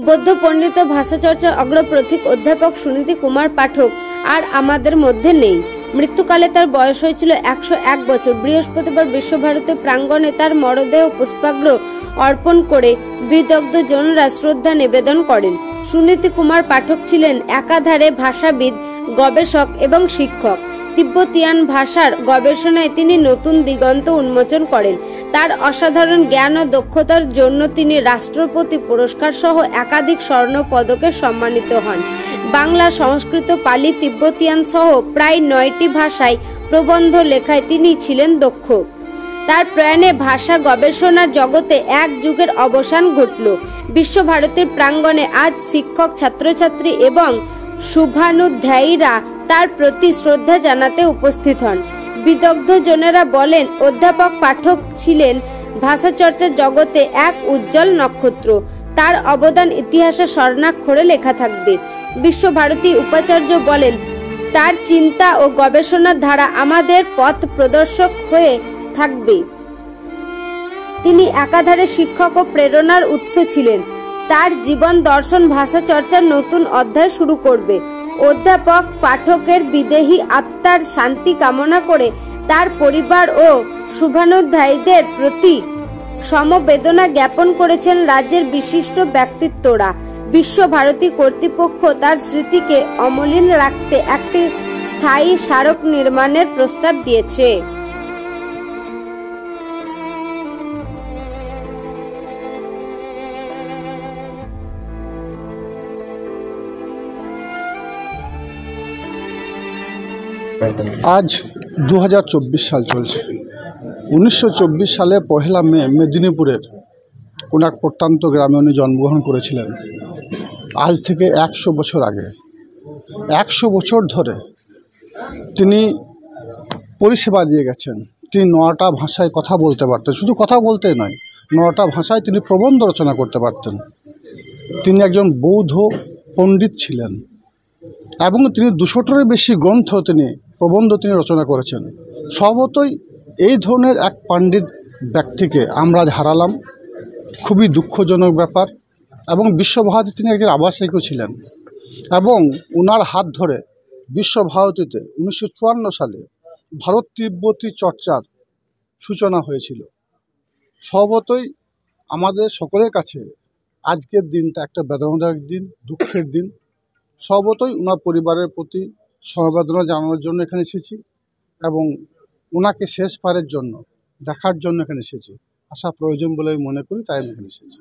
বৌদ্ধ পণ্ডিত ও ভাষাচর্চার অগ্রপথিক অধ্যাপক সুনীতি কুমার পাঠক আর আমাদের মধ্যে নেই। মৃত্যুকালে তার বয়স হয়েছিল 101 বছর। বৃহস্পতিবার বিশ্বভারতী প্রাঙ্গণে তার মরদেহ পুষ্পার্ঘ্য অর্পণ করে বিদগ্ধ জনরা শ্রদ্ধা নিবেদন করেন। সুনীতি কুমার পাঠক ছিলেন একাধারে ভাষাবিদ, গবেষক এবং শিক্ষক। তিব্বতিয়ান ভাষার গবেষণায় তিনি নতুন দিগন্ত উন্মোচন করেন। তার অসাধারণ জ্ঞান ও দক্ষতার জন্য তিনি রাষ্ট্রপতি পুরস্কার সহ একাধিক স্বর্ণ পদকে সম্মানিত হন। বাংলা, সংস্কৃত, পালি, তিব্বতিয়ান সহ প্রায় 9টি ভাষায় প্রবন্ধ লেখায় তিনি ছিলেন দক্ষ। তার প্রয়াণে ভাষা গবেষণার জগতে এক যুগের অবসান ঘটল। বিশ্বভারতীর প্রাঙ্গণে আজ শিক্ষক, ছাত্রছাত্রী এবং শুভানুধ্যায়ীরা তার প্রতি শ্রদ্ধা জানাতে উপস্থিত হন। বিদগ্ধ জনেরা বলেন, অধ্যাপক পাঠক ছিলেন ভাষাচর্চার জগতে এক উজ্জ্বল নক্ষত্র। তার অবদান ইতিহাসে স্বর্ণাক্ষরে লেখা থাকবে। বিশ্বভারতী উপাচার্য বলেন, তার চিন্তা ও গবেষণার ধারা আমাদের পথ প্রদর্শক হয়ে থাকবে। তিনি একাধারে শিক্ষক ও প্রেরণার উৎস ছিলেন। তার জীবন দর্শন ভাষা চর্চার নতুন অধ্যায় শুরু করবে। অধ্যাপক পাঠকের বিদেহী আত্মার শান্তি কামনা করে তার পরিবার ও শুভানুধ্যায়ীদের প্রতি সমবেদনা জ্ঞাপন করেছেন রাজ্যের বিশিষ্ট ব্যক্তিত্বরা। বিশ্বভারতী কর্তৃপক্ষ তার স্মৃতিকে অমলিন রাখতে একটি স্থায়ী স্মারক নির্মাণের প্রস্তাব দিয়েছে। আজ 2024 সাল চলছে। 1924 সালে 1 মে মেদিনীপুরের কোন এক প্রত্যন্ত গ্রামে উনি জন্মগ্রহণ করেছিলেন। আজ থেকে 100 বছর আগে, 100 বছর ধরে তিনি পরিষেবা দিয়ে গেছেন। তিনি 9টা ভাষায় কথা বলতে পারতেন। শুধু কথা বলতে নয়, 9টা ভাষায় তিনি প্রবন্ধ রচনা করতে পারতেন। তিনি একজন বৌদ্ধ পণ্ডিত ছিলেন এবং তিনি 200টারও বেশি গ্রন্থ প্রবন্ধ তিনি রচনা করেছেন। স্বভাবতই এই ধরনের এক পণ্ডিত ব্যক্তিকে আমরা হারালাম, খুবই দুঃখজনক ব্যাপার। এবং বিশ্বভারতী তিনি একজন আবাসিকও ছিলেন এবং ওনার হাত ধরে বিশ্বভারতীতে 1954 সালে ভারত তিব্বতী চর্চার সূচনা হয়েছিল। স্বভাবতই আমাদের সকলের কাছে আজকের দিনটা একটা বেদনাদায়ক দিন, দুঃখের দিন। স্বভাবতই ওনার পরিবারের প্রতি সমবেদনা জানানোর জন্য এখানে এসেছি এবং ওনাকে শেষবারের জন্য দেখার জন্য এখানে এসেছি। আসা প্রয়োজন বলে আমি মনে করি, তাই আমি এখানে এসেছি।